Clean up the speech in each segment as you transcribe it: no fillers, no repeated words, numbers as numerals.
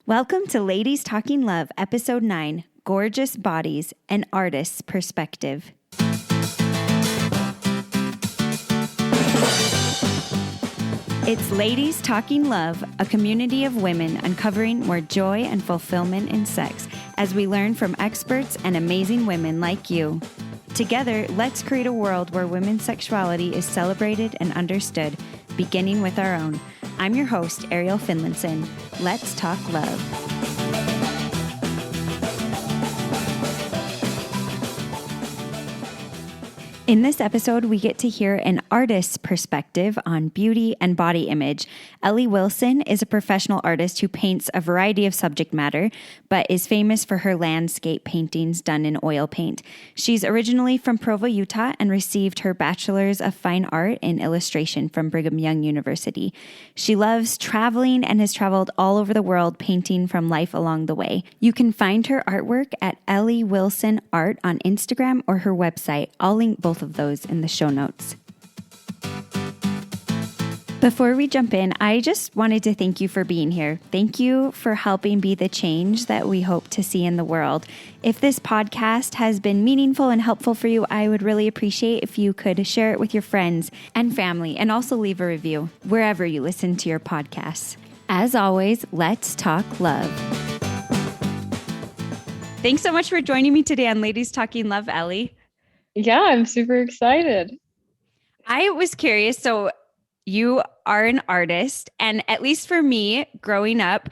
Welcome to Ladies Talking Love, Episode 9, Gorgeous Bodies, an Artist's Perspective. It's Ladies Talking Love, a community of women uncovering more joy and fulfillment in sex as we learn from experts and amazing women like you. Together, let's create a world where women's sexuality is celebrated and understood, beginning with our own. I'm your host, Ariel Finlinson. Let's talk love. In this episode, we get to hear an artist's perspective on beauty and body image. Ellie Wilson is a professional artist who paints a variety of subject matter, but is famous for her landscape paintings done in oil paint. She's originally from Provo, Utah, and received her Bachelor's of Fine Art in Illustration from Brigham Young University. She loves traveling and has traveled all over the world painting from life along the way. You can find her artwork at Ellie Wilson Art on Instagram or her website. I'll link both of those in the show notes. Before we jump in, I just wanted to thank you for being here. Thank you for helping be the change that we hope to see in the world. If this podcast has been meaningful and helpful for you, I would really appreciate if you could share it with your friends and family, and also leave a review wherever you listen to your podcasts. As always, let's talk love. Thanks so much for joining me today on Ladies Talking Love, Ellie. Yeah, I'm super excited. I was curious. So you are an artist, and at least for me, growing up,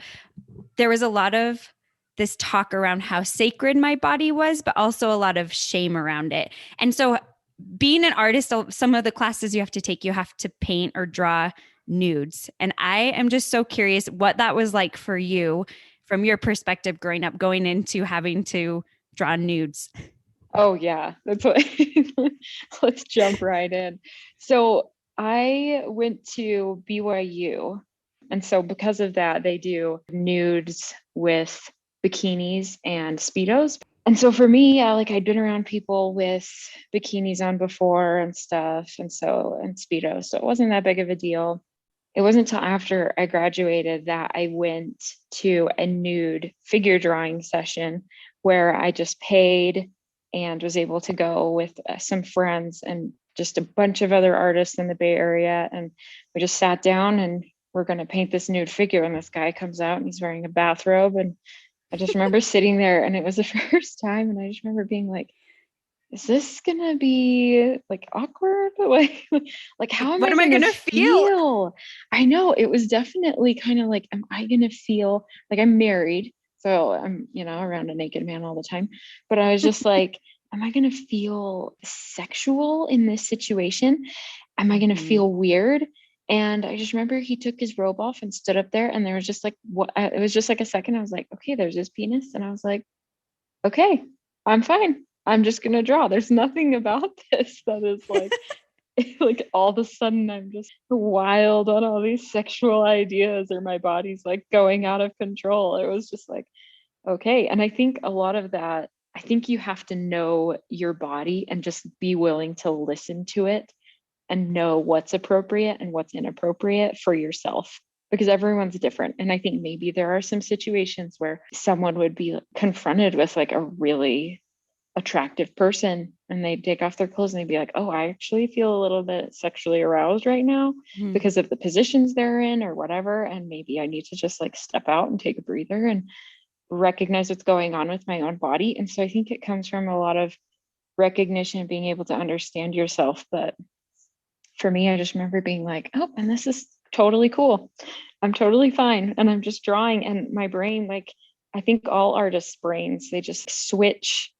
there was a lot of this talk around how sacred my body was, but also a lot of shame around it. And so being an artist, some of the classes you have to take, you have to paint or draw nudes. And I am just so curious what that was like for you from your perspective growing up, going into having to draw nudes. Oh yeah, that's what. Let's jump right in. So I went to BYU, and so because of that, they do nudes with bikinis and Speedos. And so for me, I'd been around people with bikinis on before and stuff, and Speedos, so it wasn't that big of a deal. It wasn't until after I graduated that I went to a nude figure drawing session where I just paid and was able to go with some friends and just a bunch of other artists in the Bay Area. And we just sat down and we're going to paint this nude figure. And this guy comes out and he's wearing a bathrobe. And I just remember sitting there, and it was the first time. And I just remember being like, is this going to be awkward? Like how am I going to feel? I know, it was definitely kind of like, am I going to feel like I'm married? So I'm, around a naked man all the time, but I was just like, am I going to feel sexual in this situation? Am I going to feel weird? And I just remember he took his robe off and stood up there, and there was just like, it was just like a second. I was like, okay, there's his penis. And I was like, okay, I'm fine. I'm just going to draw. There's nothing about this that is like all of a sudden I'm just wild on all these sexual ideas, or my body's like going out of control. It was just like, okay. And I think a lot of that, I think you have to know your body and just be willing to listen to it and know what's appropriate and what's inappropriate for yourself, because everyone's different. And I think maybe there are some situations where someone would be confronted with like a really attractive person and they'd take off their clothes and they'd be like, oh, I actually feel a little bit sexually aroused right now because of the positions they're in or whatever. And maybe I need to just step out and take a breather and recognize what's going on with my own body. And so I think it comes from a lot of recognition, being able to understand yourself. But for me, I just remember being like, oh, and this is totally cool. I'm totally fine. And I'm just drawing, and my brain, I think all artists' brains, they just switch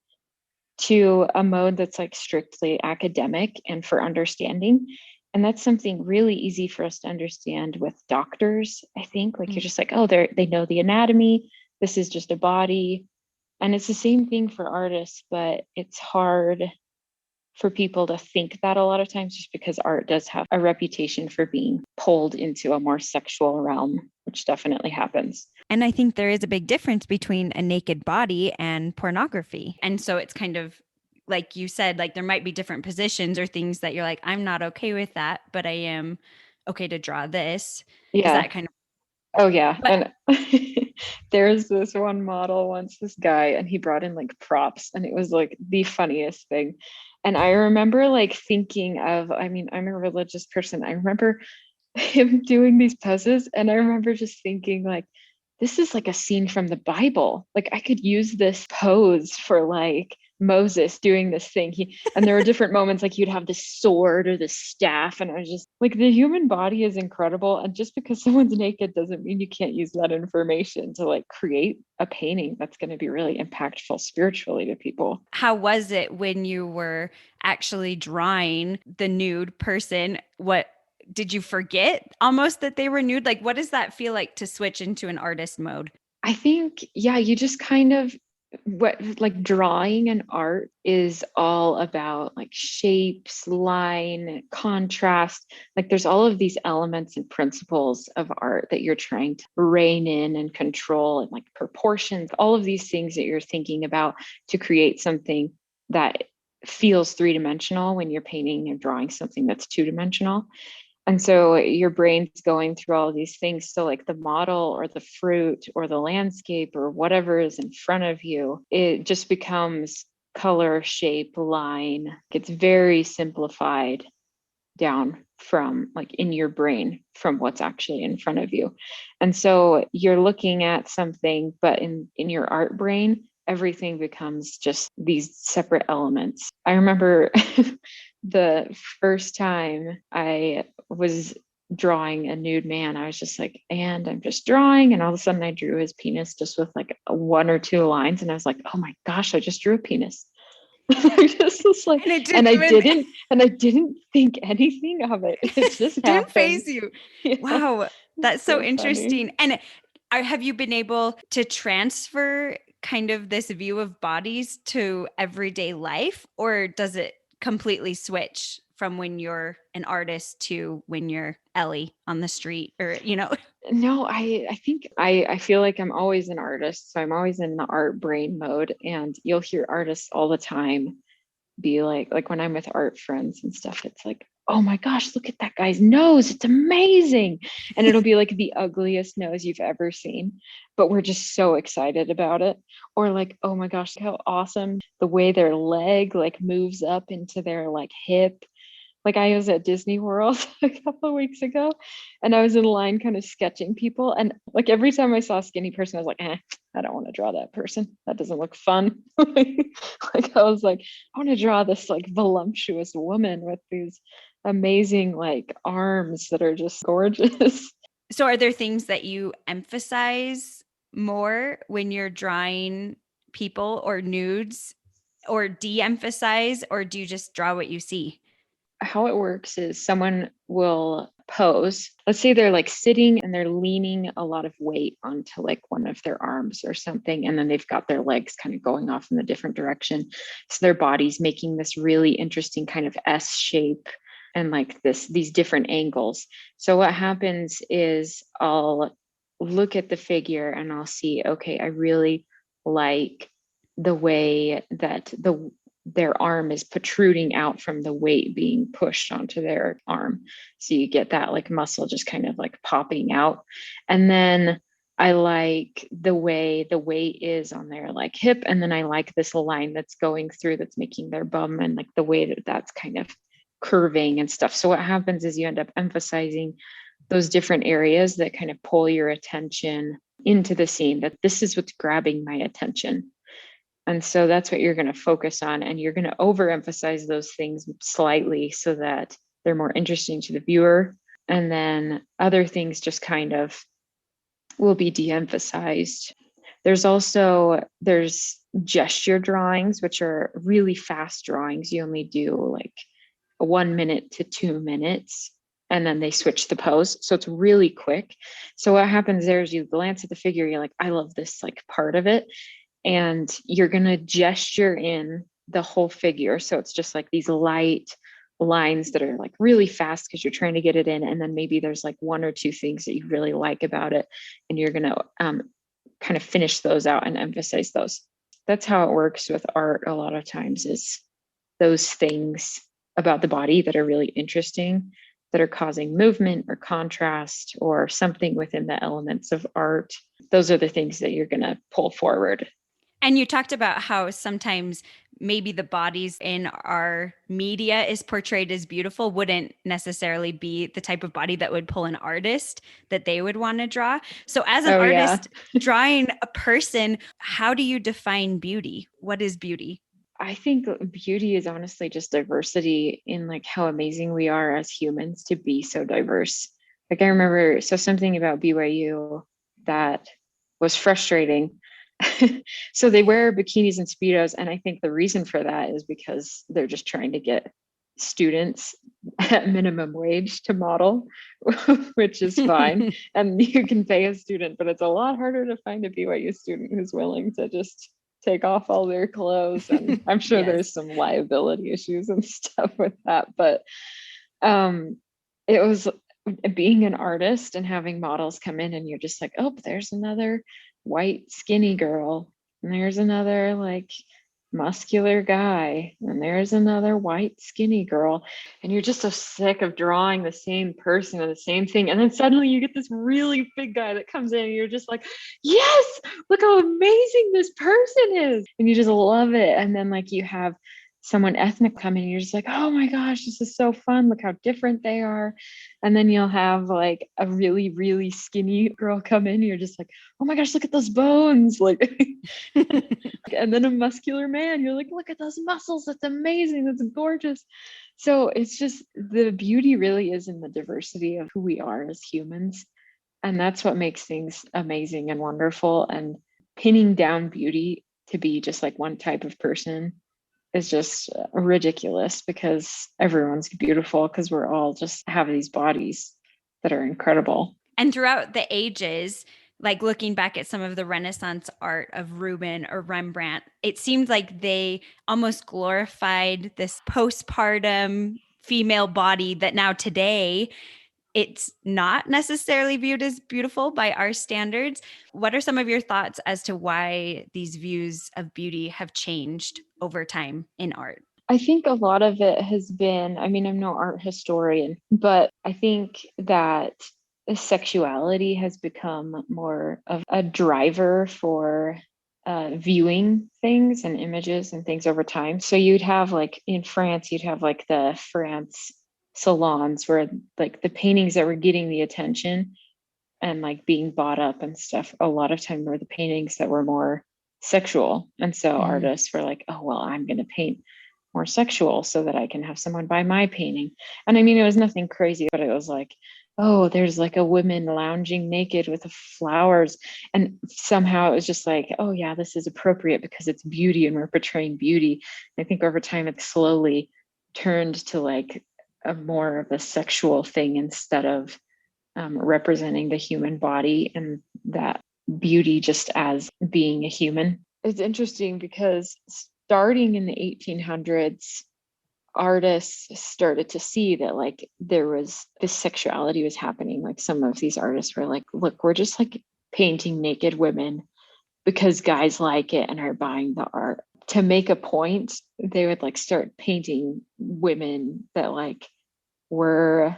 to a mode that's strictly academic and for understanding. And that's something really easy for us to understand with doctors. I think you're just like, oh, they know the anatomy. This is just a body. And it's the same thing for artists, but it's hard for people to think that a lot of times, just because art does have a reputation for being pulled into a more sexual realm, which definitely happens. And I think there is a big difference between a naked body and pornography. And so it's kind of like you said, there might be different positions or things that you're like, I'm not okay with that, but I am okay to draw this. Yeah. Is that kind of Oh yeah. But And there's this one model once, this guy, and he brought in like props and it was like the funniest thing. And I remember like thinking of, I mean, I'm a religious person. I remember him doing these poses and I remember just thinking like, this is like a scene from the Bible. Like I could use this pose for like Moses doing this thing. And there were different moments like you'd have this sword or this staff. And I was just like, the human body is incredible. And just because someone's naked doesn't mean you can't use that information to like create a painting that's going to be really impactful spiritually to people. how was it when you were actually drawing the nude person? What did you forget almost that they were nude? Like, what does that feel like to switch into an artist mode? I think, yeah, you just kind of what like drawing and art is all about like shapes, line, contrast. Like there's all of these elements and principles of art that you're trying to rein in and control and like proportions, all of these things that you're thinking about to create something that feels three-dimensional when you're painting and drawing something that's two-dimensional. And so your brain's going through all of these things. So, like the model or the fruit or the landscape or whatever is in front of you, it just becomes color, shape, line. It's very simplified down from like in your brain from what's actually in front of you. And so you're looking at something, but in your art brain, everything becomes just these separate elements. I remember the first time I was drawing a nude man, I was just like, and I'm just drawing. And all of a sudden I drew his penis just with like one or two lines. And I was like, oh my gosh, I just drew a penis. I just was like, And it didn't and even I didn't think anything of it. It just didn't happened. phase you. Yeah, Wow, that's it's so so funny. interesting. And have you been able to transfer kind of this view of bodies to everyday life, or does it completely switch from when you're an artist to when you're Ellie on the street or? No, I think I feel like I'm always an artist. So I'm always in the art brain mode. And you'll hear artists all the time be like when I'm with art friends and stuff, it's like, oh my gosh, look at that guy's nose. It's amazing. And it'll be like the ugliest nose you've ever seen, but we're just so excited about it. Or like, oh my gosh, how awesome the way their leg like moves up into their like hip. Like I was at Disney World a couple of weeks ago and I was in line kind of sketching people. And like every time I saw a skinny person, I was like, I don't want to draw that person. That doesn't look fun. Like I was like, I want to draw this like voluptuous woman with these amazing like arms that are just gorgeous. So are there things that you emphasize more when you're drawing people or nudes, or de-emphasize, or do you just draw what you see? How it works is someone will pose. Let's say they're like sitting and they're leaning a lot of weight onto like one of their arms or something. And then they've got their legs kind of going off in a different direction. So their body's making this really interesting kind of S shape and like these different angles. So what happens is I'll look at the figure and I'll see, okay, I really like the way that their arm is protruding out from the weight being pushed onto their arm. So you get that like muscle just kind of like popping out. And then I like the way the weight is on their like hip. And then I like this line that's going through that's making their bum and like the way that that's kind of curving and stuff. So what happens is you end up emphasizing those different areas that kind of pull your attention into the scene, that this is what's grabbing my attention. And so that's what you're going to focus on. And you're going to overemphasize those things slightly so that they're more interesting to the viewer. And then other things just kind of will be de-emphasized. There's gesture drawings, which are really fast drawings. You only do like 1 minute to 2 minutes. And then they switch the pose. So it's really quick. So what happens there is you glance at the figure, you're like, I love this like part of it. And you're going to gesture in the whole figure. So it's just like these light lines that are like really fast because you're trying to get it in. And then maybe there's like one or two things that you really like about it. And you're going to kind of finish those out and emphasize those. That's how it works with art a lot of times, is those things about the body that are really interesting that are causing movement or contrast or something within the elements of art. Those are the things that you're going to pull forward. And you talked about how sometimes maybe the bodies in our media is portrayed as beautiful wouldn't necessarily be the type of body that would pull an artist that they would want to draw. So as an Oh, yeah. artist drawing a person, how do you define beauty? What is beauty? I think beauty is honestly just diversity in like how amazing we are as humans to be so diverse. Like I remember, so something about BYU that was frustrating. So they wear bikinis and Speedos. And I think the reason for that is because they're just trying to get students at minimum wage to model, which is fine. And you can pay a student, but it's a lot harder to find a BYU student who's willing to just take off all their clothes. And I'm sure Yes. there's some liability issues and stuff with that. But it was being an artist and having models come in and you're just like, oh, there's another white skinny girl. And there's another like muscular guy. And there's another white skinny girl. And you're just so sick of drawing the same person and the same thing. And then suddenly you get this really big guy that comes in and you're just like, yes, look how amazing this person is. And you just love it. And then like you have someone ethnic come in and you're just like, oh my gosh, this is so fun. Look how different they are. And then you'll have like a really, really skinny girl come in and you're just like, oh my gosh, look at those bones. Like, and then a muscular man, you're like, look at those muscles. That's amazing. That's gorgeous. So it's just the beauty really is in the diversity of who we are as humans. And that's what makes things amazing and wonderful. And pinning down beauty to be just like one type of person is just ridiculous because everyone's beautiful because we're all just have these bodies that are incredible. And throughout the ages, like looking back at some of the Renaissance art of Rubens or Rembrandt, it seemed like they almost glorified this postpartum female body that now today it's not necessarily viewed as beautiful by our standards. What are some of your thoughts as to why these views of beauty have changed over time in art? I think a lot of it has been, I mean, I'm no art historian, but I think that sexuality has become more of a driver for viewing things and images and things over time. So you'd have like in France, you'd have like the France salons where like the paintings that were getting the attention and like being bought up and stuff a lot of time were the paintings that were more sexual. And so artists were like, oh well, I'm going to paint more sexual so that I can have someone buy my painting. And I mean, it was nothing crazy, but it was like, oh, there's like a woman lounging naked with flowers. And somehow it was just like, oh yeah, this is appropriate because it's beauty and we're portraying beauty. And I think over time it slowly turned to like a more of a sexual thing instead of representing the human body and that beauty just as being a human. It's interesting because starting in the 1800s, artists started to see that like there was this sexuality was happening. Like some of these artists were like, look, we're just like painting naked women because guys like it and are buying the art. To make a point, they would like start painting women that like were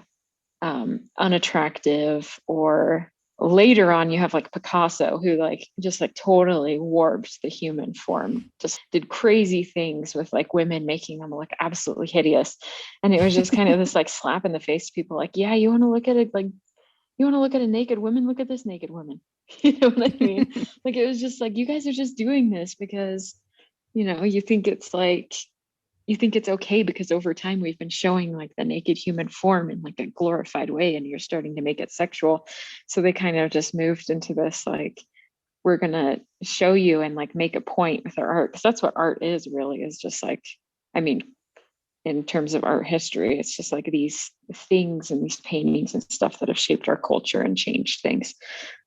unattractive, or later on you have like Picasso who like just like totally warped the human form, just did crazy things with like women, making them look absolutely hideous. And it was just kind of this like slap in the face to people like, yeah, you want to look at it, like you want to look at a naked woman, look at this naked woman. You know what I mean? Like it was just like, you guys are just doing this because you think it's like, you think it's okay because over time we've been showing like the naked human form in like a glorified way and you're starting to make it sexual. So they kind of just moved into this like, we're going to show you and like make a point with our art, because that's what art is really, is just like, I mean, in terms of art history, it's just like these things and these paintings and stuff that have shaped our culture and changed things.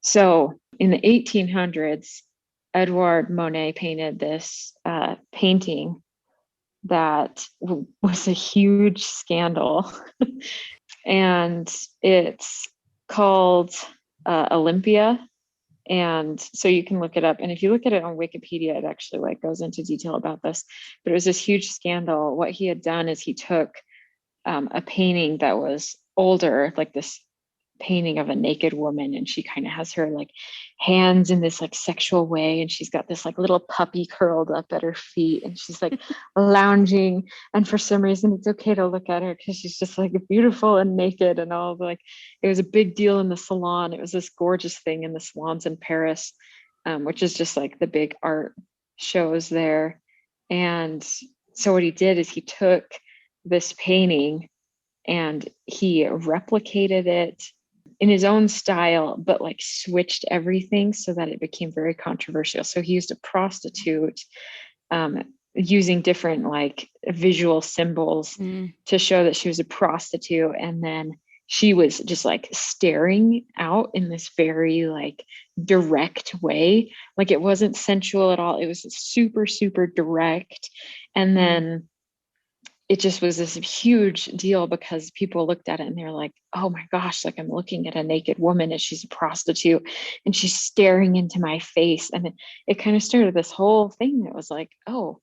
So in the 1800s, Edouard Monet painted this painting that was a huge scandal. And it's called Olympia. And so you can look it up. And if you look at it on Wikipedia, it actually like goes into detail about this. But it was this huge scandal. What he had done is he took a painting that was older, like this painting of a naked woman, and she kind of has her like hands in this like sexual way, and she's got this like little puppy curled up at her feet, and she's like lounging, and for some reason it's okay to look at her because she's just like beautiful and naked and all. Like it was a big deal in the salon. It was this gorgeous thing in the salons in Paris, which is just like the big art shows there. And so what he did is he took this painting and he replicated it in his own style, but like switched everything so that it became very controversial. So he used a prostitute, using different like visual symbols to show that she was a prostitute. And then she was just like staring out in this very like direct way. Like it wasn't sensual at all. It was super, super direct. And then it just was this huge deal because people looked at it and they're like, oh my gosh, like I'm looking at a naked woman and she's a prostitute and she's staring into my face. And it kind of started this whole thing that was like, oh,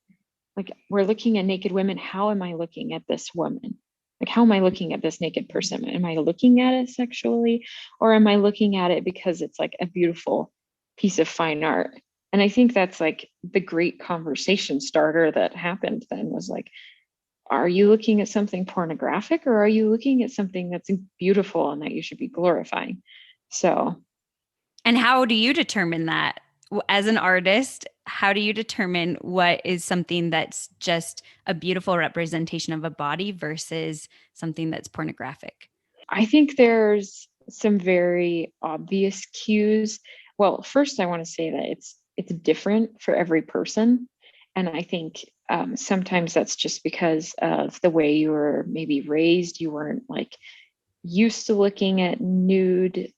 like we're looking at naked women. How am I looking at this woman? Like, how am I looking at this naked person? Am I looking at it sexually, or am I looking at it because it's like a beautiful piece of fine art? And I think that's like the great conversation starter that happened then was like, are you looking at something pornographic, or are you looking at something that's beautiful and that you should be glorifying? So, And how do you determine that as an artist? How do you determine what is something that's just a beautiful representation of a body versus something that's pornographic? I think there's some very obvious cues. Well, first I want to say that it's different for every person. And I think sometimes that's just because of the way you were maybe raised. You weren't like used to looking at nude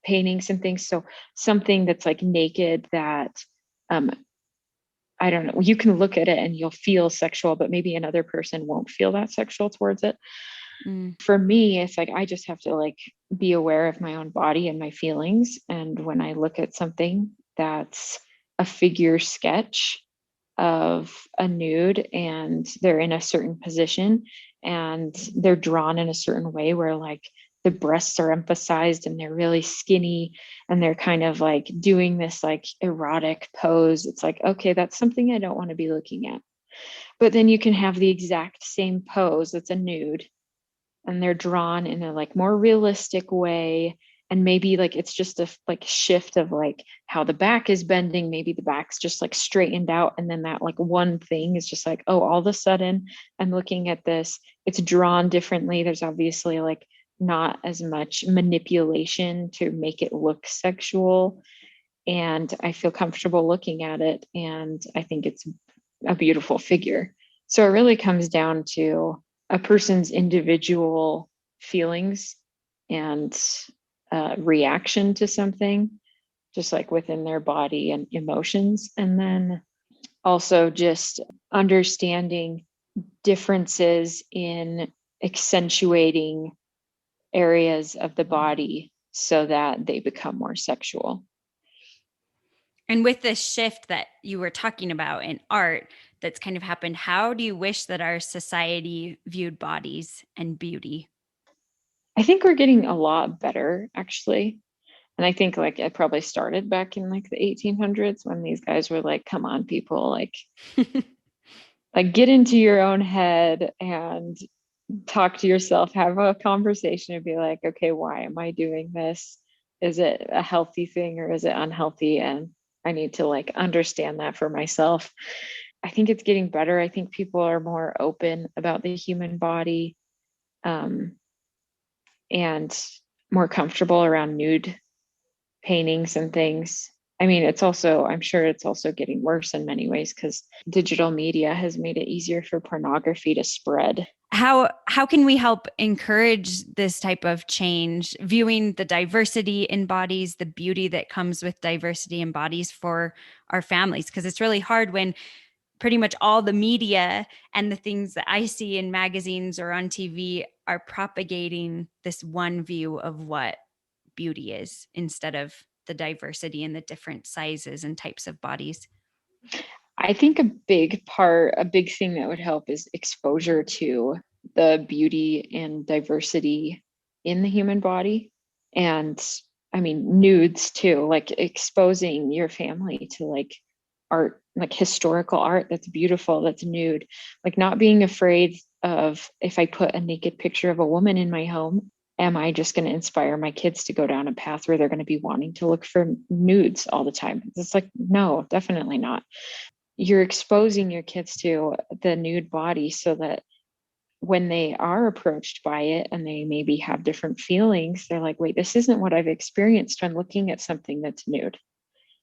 paintings and things. So something that's like naked that um, I don't know, you can look at it and you'll feel sexual, but maybe another person won't feel that sexual towards it. For me, it's like I just have to like be aware of my own body and my feelings. And when I look at something that's a figure sketch of a nude and they're in a certain position and they're drawn in a certain way where like the breasts are emphasized and they're really skinny and they're kind of like doing this like erotic pose, it's like, okay, that's something I don't want to be looking at. But then you can have the exact same pose that's a nude and they're drawn in a like more realistic way, and maybe like it's just a like shift of like how the back is bending, maybe the back's just like straightened out, and then that like one thing is just like, oh, all of a sudden I'm looking at this, it's drawn differently, there's obviously like not as much manipulation to make it look sexual, and I feel comfortable looking at it, and I think it's a beautiful figure. So it really comes down to a person's individual feelings and reaction to something, just like within their body and emotions. And then also just understanding differences in accentuating areas of the body so that they become more sexual. And with this shift that you were talking about in art that's kind of happened, how do you wish that our society viewed bodies and beauty? I think we're getting a lot better, actually. And I think like it probably started back in like the 1800s when these guys were like, come on, people, like get into your own head and talk to yourself, have a conversation and be like, okay, why am I doing this? Is it a healthy thing or is it unhealthy? And I need to like understand that for myself. I think it's getting better. I think people are more open about the human body, and more comfortable around nude paintings and things. I mean, it's also, I'm sure it's also getting worse in many ways because digital media has made it easier for pornography to spread. How can we help encourage this type of change, viewing the diversity in bodies, the beauty that comes with diversity in bodies for our families? Because it's really hard when pretty much all the media and the things that I see in magazines or on TV are propagating this one view of what beauty is instead of the diversity and the different sizes and types of bodies. I think a big thing that would help is exposure to the beauty and diversity in the human body. And I mean, nudes too, like exposing your family to like art, like historical art that's beautiful, that's nude, like not being afraid of, if I put a naked picture of a woman in my home, am I just going to inspire my kids to go down a path where they're going to be wanting to look for nudes all the time? It's like, no, definitely not. You're exposing your kids to the nude body so that when they are approached by it and they maybe have different feelings, they're like, wait, this isn't what I've experienced when looking at something that's nude.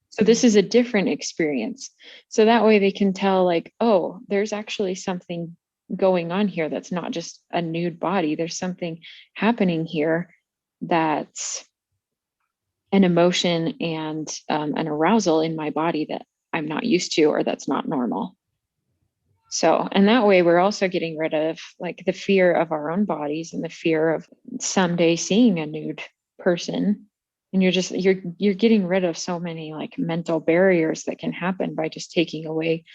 So this is a different experience. So that way they can tell, like, oh, there's actually something going on here that's not just a nude body. There's something happening here that's an emotion and an arousal in my body that I'm not used to, or that's not normal. So, and that way we're also getting rid of like the fear of our own bodies and the fear of someday seeing a nude person. And you're getting rid of so many like mental barriers that can happen by just taking away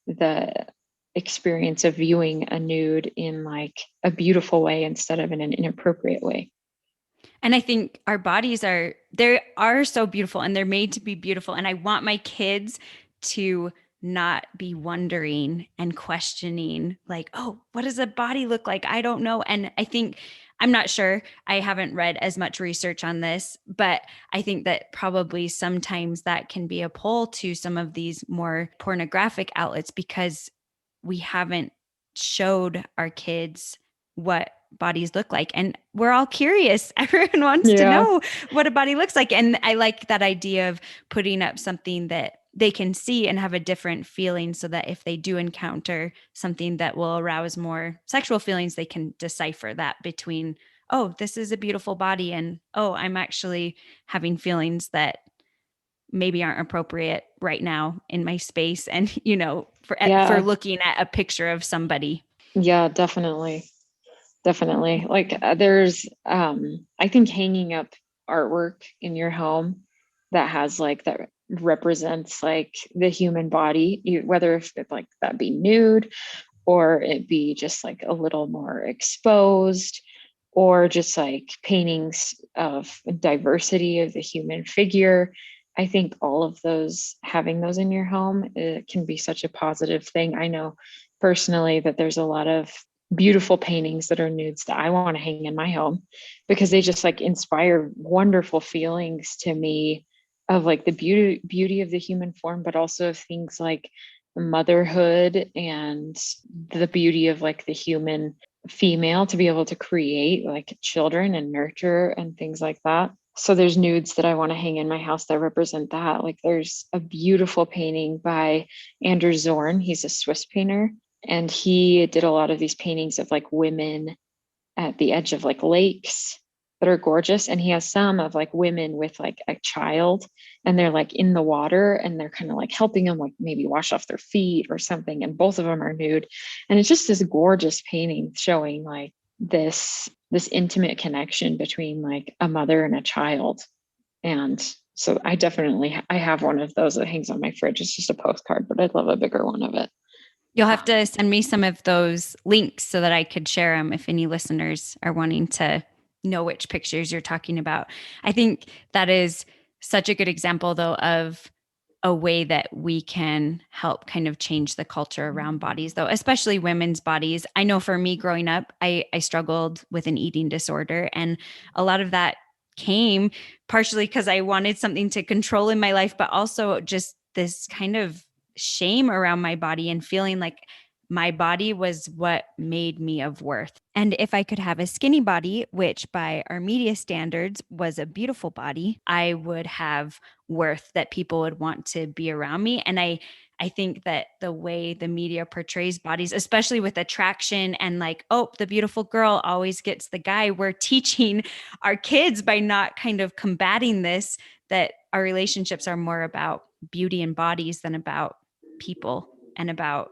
the experience of viewing a nude in like a beautiful way instead of in an inappropriate way. And I think our bodies they are so beautiful and they're made to be beautiful. And I want my kids to not be wondering and questioning, like, oh, what does a body look like? I don't know. And I think, I'm not sure. I haven't read as much research on this, but I think that probably sometimes that can be a pull to some of these more pornographic outlets because we haven't showed our kids what bodies look like. And we're all curious. Everyone wants to Yeah. know what a body looks like. And I like that idea of putting up something that they can see and have a different feeling so that if they do encounter something that will arouse more sexual feelings, they can decipher that between, oh, this is a beautiful body, and oh, I'm actually having feelings that maybe aren't appropriate right now in my space, and for Yeah. looking at a picture of somebody. Yeah, definitely. Definitely. Like there's I think hanging up artwork in your home that has like that represents like the human body, whether if it like that be nude or it be just like a little more exposed, or just like paintings of diversity of the human figure. I think all of those, having those in your home, it can be such a positive thing. I know personally that there's a lot of beautiful paintings that are nudes that I want to hang in my home because they just like inspire wonderful feelings to me of like the beauty of the human form, but also of things like motherhood and the beauty of like the human female to be able to create like children and nurture and things like that. So there's nudes that I want to hang in my house that represent that. Like there's a beautiful painting by Anders Zorn. He's a Swiss painter, and he did a lot of these paintings of like women at the edge of like lakes that are gorgeous. And he has some of like women with like a child, and they're like in the water and they're kind of like helping them like maybe wash off their feet or something. And both of them are nude. And it's just this gorgeous painting showing like this intimate connection between like a mother and a child. And so I have one of those that hangs on my fridge. It's just a postcard, but I'd love a bigger one of it. You'll have to send me some of those links so that I could share them if any listeners are wanting to know which pictures you're talking about. I think that is such a good example, though, of a way that we can help kind of change the culture around bodies, though, especially women's bodies. I know for me growing up, I struggled with an eating disorder, and a lot of that came partially because I wanted something to control in my life, but also just this kind of shame around my body and feeling like my body was what made me of worth. And if I could have a skinny body, which by our media standards was a beautiful body, I would have worth that people would want to be around me. And I think that the way the media portrays bodies, especially with attraction and like, oh, the beautiful girl always gets the guy, we're teaching our kids by not kind of combating this, that our relationships are more about beauty and bodies than about people and about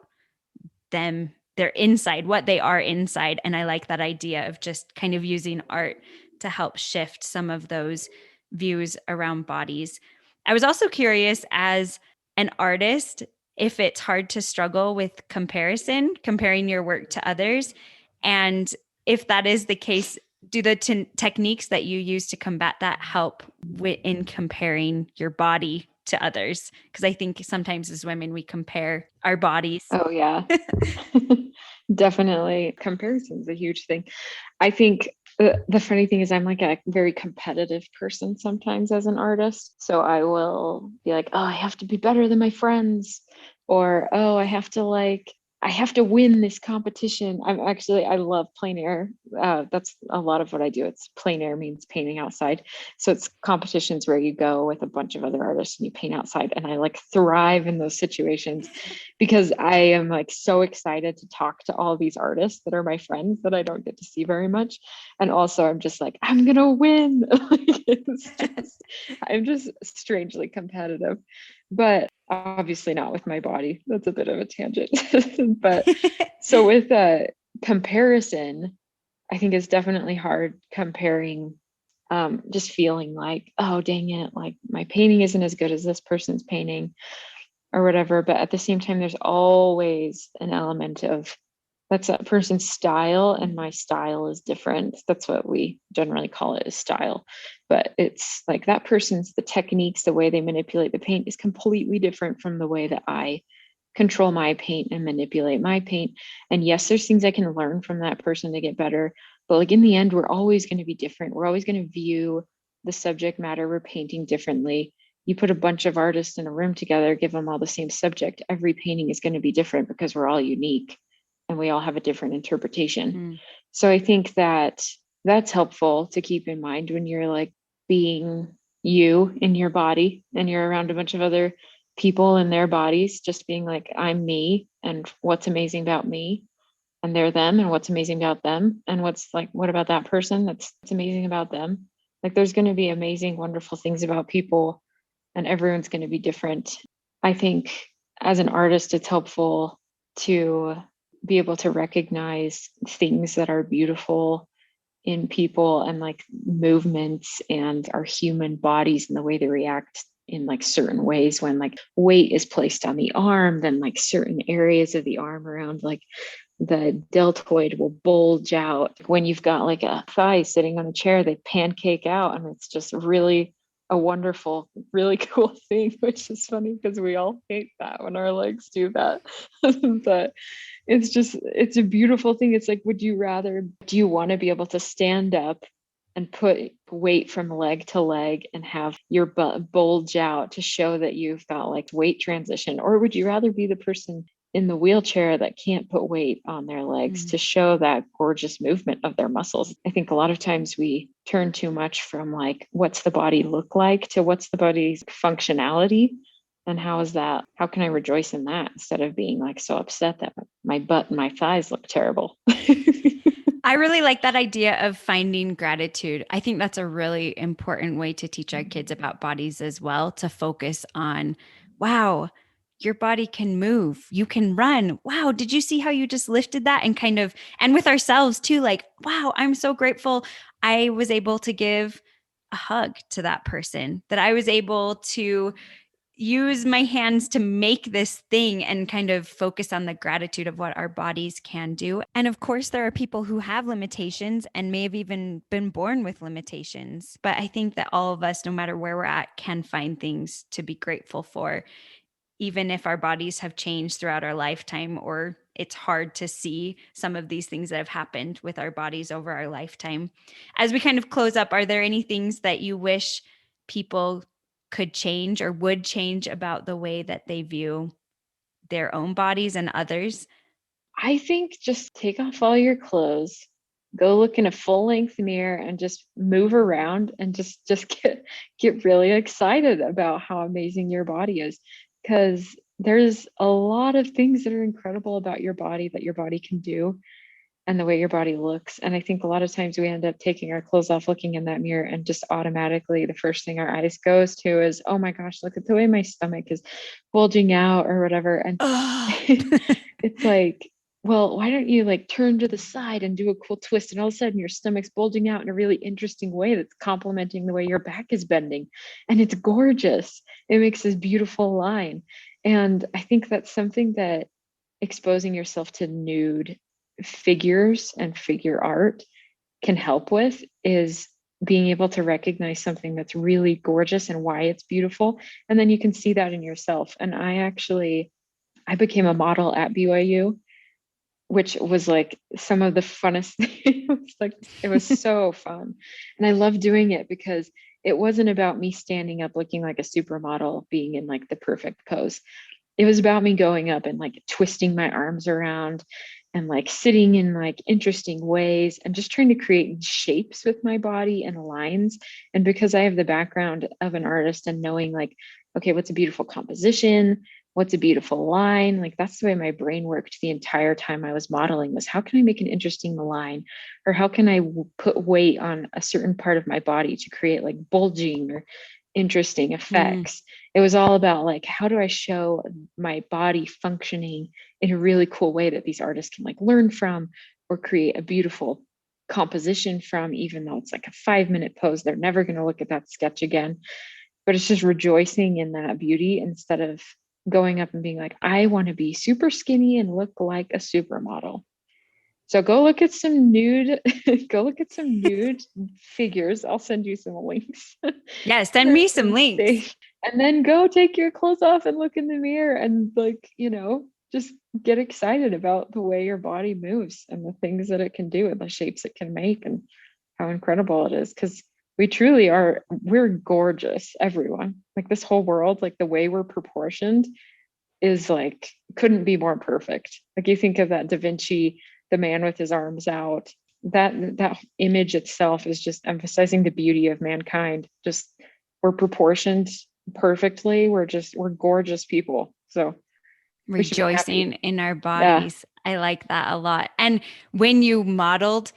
them, their inside, what they are inside. And I like that idea of just kind of using art to help shift some of those views around bodies. I was also curious, as an artist, if it's hard to struggle with comparison, comparing your work to others. And if that is the case, do the techniques that you use to combat that help in comparing your body to others? Because I think sometimes as women, we compare our bodies. Oh, yeah. Definitely. Comparison is a huge thing. I think the funny thing is I'm like a very competitive person sometimes as an artist. So I will be like, oh, I have to be better than my friends, or oh, I have to win this competition. I love plein air. That's a lot of what I do. It's plein air means painting outside. So it's competitions where you go with a bunch of other artists and you paint outside. And I like thrive in those situations because I am like so excited to talk to all these artists that are my friends that I don't get to see very much. And also I'm just like, I'm going to win. I'm just strangely competitive, but obviously not with my body. That's a bit of a tangent. But so with comparison, I think it's definitely hard comparing, just feeling like, oh, dang it, like my painting isn't as good as this person's painting or whatever. But at the same time, there's always an element of that's that person's style and my style is different. That's what we generally call it, is style. But it's like that person's, the techniques, the way they manipulate the paint is completely different from the way that I control my paint and manipulate my paint. And yes, there's things I can learn from that person to get better. But like in the end, we're always going to be different. We're always going to view the subject matter we're painting differently. You put a bunch of artists in a room together, give them all the same subject, every painting is going to be different because we're all unique and we all have a different interpretation. Mm. So I think that that's helpful to keep in mind when you're like being you in your body and you're around a bunch of other people in their bodies, just being like, I'm me and what's amazing about me, and they're them and what's amazing about them, and what about that person that's amazing about them. Like there's going to be amazing, wonderful things about people and everyone's going to be different. I think as an artist, it's helpful to be able to recognize things that are beautiful in people and like movements and our human bodies and the way they react in like certain ways when like weight is placed on the arm, then like certain areas of the arm around like the deltoid will bulge out. When you've got like a thigh sitting on a chair, they pancake out, and it's just really a wonderful, really cool thing, which is funny because we all hate that when our legs do that. But it's a beautiful thing. It's like, do you want to be able to stand up and put weight from leg to leg and have your butt bulge out to show that you've got like weight transition? Or would you rather be the person in the wheelchair that can't put weight on their legs to show that gorgeous movement of their muscles? I think a lot of times we turn too much from like, what's the body look like, to what's the body's functionality, and how can I rejoice in that instead of being like so upset that my butt and my thighs look terrible. I really like that idea of finding gratitude. I think that's a really important way to teach our kids about bodies as well, to focus on, wow, your body can move. You can run. Wow, did you see how you just lifted that? And with ourselves too, like, wow, I'm so grateful I was able to give a hug to that person, that I was able to use my hands to make this thing, and kind of focus on the gratitude of what our bodies can do. And of course, there are people who have limitations and may have even been born with limitations. But I think that all of us, no matter where we're at, can find things to be grateful for, even if our bodies have changed throughout our lifetime, or it's hard to see some of these things that have happened with our bodies over our lifetime. As we kind of close up, are there any things that you wish people could change or would change about the way that they view their own bodies and others? I think just take off all your clothes, go look in a full length mirror and just move around and just get really excited about how amazing your body is, because there's a lot of things that are incredible about your body that your body can do and the way your body looks. And I think a lot of times we end up taking our clothes off, looking in that mirror, and just automatically the first thing our eyes goes to is, oh my gosh, look at the way my stomach is bulging out or whatever. And it's like, well, why don't you like turn to the side and do a cool twist, and all of a sudden your stomach's bulging out in a really interesting way that's complementing the way your back is bending, and it's gorgeous. It makes this beautiful line. And I think that's something that exposing yourself to nude figures and figure art can help with is being able to recognize something that's really gorgeous and why it's beautiful. And then you can see that in yourself. And I became a model at BYU, which was like some of the funnest things. It was so fun. And I love doing it because it wasn't about me standing up looking like a supermodel, being in like the perfect pose. It was about me going up and like twisting my arms around and like sitting in like interesting ways and just trying to create shapes with my body and lines. And because I have the background of an artist and knowing like, okay, what's a beautiful composition? What's a beautiful line? Like that's the way my brain worked the entire time I was modeling, was how can I make an interesting line? Or how can I put weight on a certain part of my body to create like bulging or interesting effects? It was all about like, how do I show my body functioning in a really cool way that these artists can like learn from or create a beautiful composition from, even though it's like a 5-minute pose. They're never going to look at that sketch again. But it's just rejoicing in that beauty instead of going up and being like, I want to be super skinny and look like a supermodel. So go look at some nude, go look at some nude figures. I'll send you some links. Yeah, send me some links. And then go take your clothes off and look in the mirror and like, just get excited about the way your body moves and the things that it can do and the shapes it can make and how incredible it is. Because we truly are, we're gorgeous, everyone. Like this whole world, like the way we're proportioned is like, couldn't be more perfect. Like you think of that Da Vinci, the man with his arms out, that image itself is just emphasizing the beauty of mankind. Just we're proportioned perfectly. We're gorgeous people. So Rejoicing in our bodies. Yeah. I like that a lot. And when you modeled,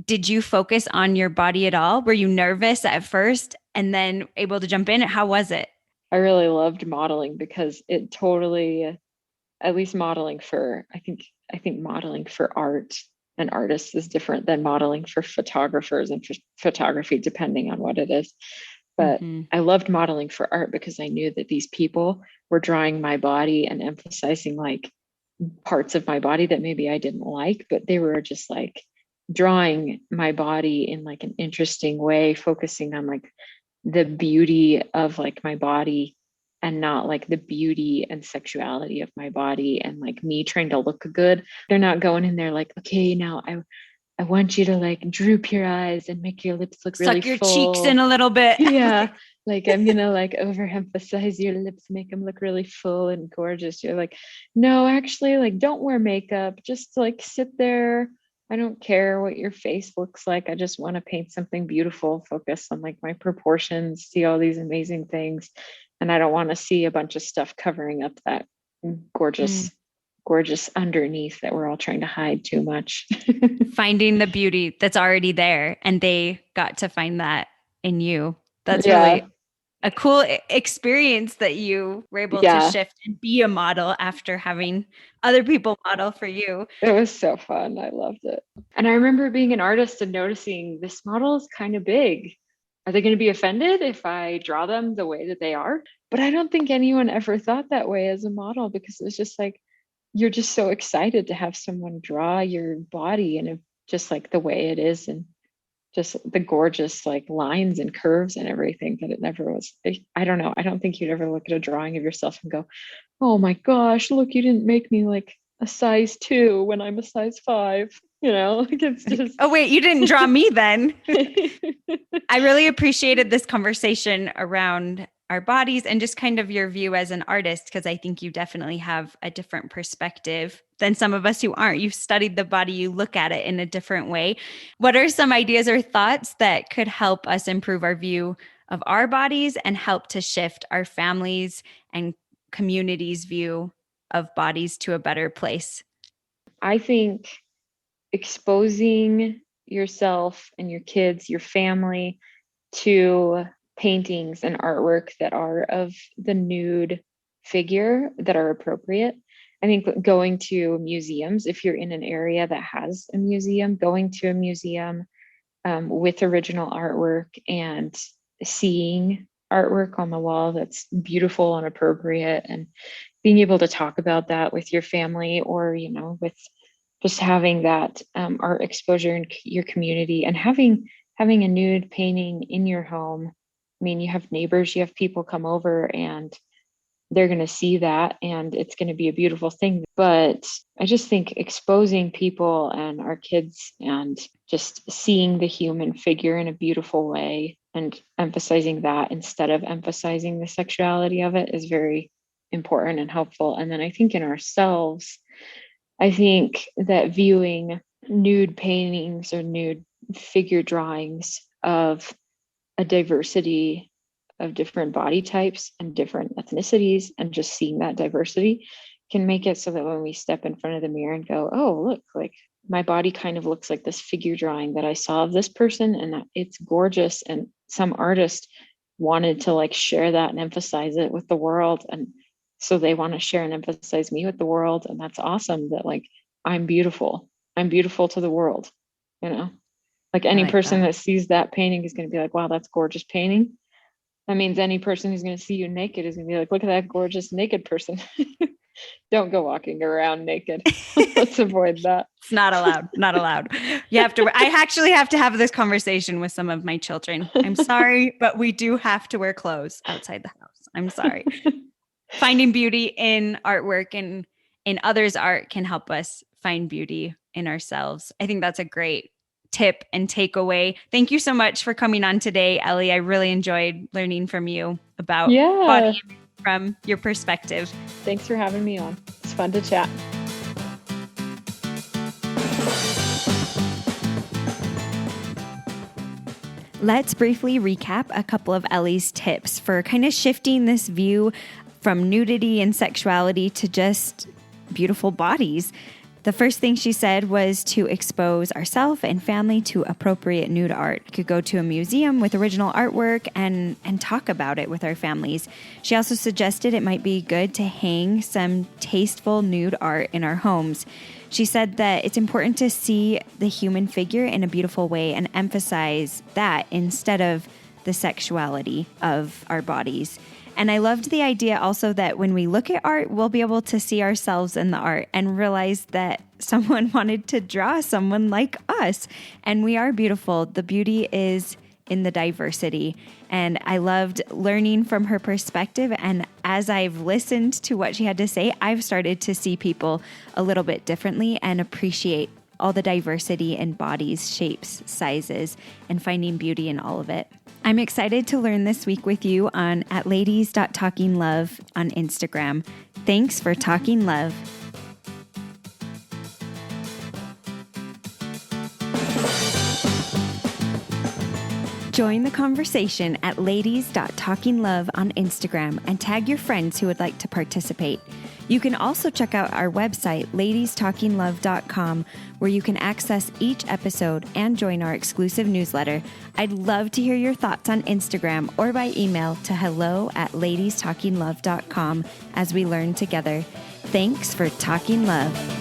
did you focus on your body at all? Were you nervous at first and then able to jump in? How was it? I really loved modeling because it totally, at least modeling for, I think modeling for art and artists is different than modeling for photographers and photography, depending on what it is. But I loved modeling for art because I knew that these people were drawing my body and emphasizing like parts of my body that maybe I didn't like, but they were just like drawing my body in like an interesting way, focusing on like the beauty of like my body and not like the beauty and sexuality of my body and like me trying to look good. They're not going in there like, okay, now I want you to like droop your eyes and make your lips look really suck your full. cheeks in a little bit. Yeah. Like I'm going to like overemphasize your lips, make them look really full and gorgeous. You're like, no, actually like don't wear makeup. Just like sit there. I don't care what your face looks like. I just want to paint something beautiful, focus on like my proportions, see all these amazing things. And I don't want to see a bunch of stuff covering up that gorgeous underneath that we're all trying to hide too much. Finding the beauty that's already there. And they got to find that in you. That's really a cool experience that you were able to shift and be a model after having other people model for you. It was so fun. I loved it. And I remember being an artist and noticing this model is kind of big. Are they going to be offended if I draw them the way that they are? But I don't think anyone ever thought that way as a model because it was just like, you're just so excited to have someone draw your body and just like the way it is and just the gorgeous like lines and curves and everything that it never was. I don't know. I don't think you'd ever look at a drawing of yourself and go, oh my gosh, look, you didn't make me like a size 2 when I'm a size 5. Like it's just. Oh, wait, you didn't draw me then. I really appreciated this conversation around our bodies and just kind of your view as an artist, because I think you definitely have a different perspective than some of us who aren't. You've studied the body, you look at it in a different way. What are some ideas or thoughts that could help us improve our view of our bodies and help to shift our families and communities' view of bodies to a better place? I think exposing yourself and your kids, your family to paintings and artwork that are of the nude figure that are appropriate. I think going to museums, if you're in an area that has a museum, going to a museum with original artwork and seeing artwork on the wall that's beautiful and appropriate, and being able to talk about that with your family or, with just having that art exposure in your community, and having a nude painting in your home. I mean, you have neighbors, you have people come over, and they're going to see that, and it's going to be a beautiful thing. But I just think exposing people and our kids and just seeing the human figure in a beautiful way and emphasizing that instead of emphasizing the sexuality of it is very important and helpful. And then I think in ourselves, I think that viewing nude paintings or nude figure drawings of a diversity of different body types and different ethnicities, and just seeing that diversity can make it so that when we step in front of the mirror and go, oh, look, like my body kind of looks like this figure drawing that I saw of this person, and it's gorgeous. And some artist wanted to like share that and emphasize it with the world. And so they want to share and emphasize me with the world. And that's awesome that like, I'm beautiful to the world, you know, like any person that sees that painting is going to be like, wow, that's gorgeous painting. That means any person who's going to see you naked is going to be like, look at that gorgeous naked person. Don't go walking around naked. Let's avoid that. It's not allowed. Not allowed. You have to. I actually have to have this conversation with some of my children. I'm sorry, but we do have to wear clothes outside the house. I'm sorry. Finding beauty in artwork and in others' art can help us find beauty in ourselves. I think that's a great tip and takeaway. Thank you so much for coming on today, Ellie. I really enjoyed learning from you about body image from your perspective. Thanks for having me on. It's fun to chat. Let's briefly recap a couple of Ellie's tips for kind of shifting this view from nudity and sexuality to just beautiful bodies. The first thing she said was to expose ourselves and family to appropriate nude art. We could go to a museum with original artwork and talk about it with our families. She also suggested it might be good to hang some tasteful nude art in our homes. She said that it's important to see the human figure in a beautiful way and emphasize that instead of the sexuality of our bodies. And I loved the idea also that when we look at art, we'll be able to see ourselves in the art and realize that someone wanted to draw someone like us. And we are beautiful. The beauty is in the diversity. And I loved learning from her perspective. And as I've listened to what she had to say, I've started to see people a little bit differently and appreciate all the diversity in bodies, shapes, sizes, and finding beauty in all of it. I'm excited to learn this week with you on @ladies.talkinglove on Instagram. Thanks for talking love. Join the conversation at ladies.talkinglove on Instagram and tag your friends who would like to participate. You can also check out our website, ladiestalkinglove.com, where you can access each episode and join our exclusive newsletter. I'd love to hear your thoughts on Instagram or by email to hello@ladiestalkinglove.com as we learn together. Thanks for talking love.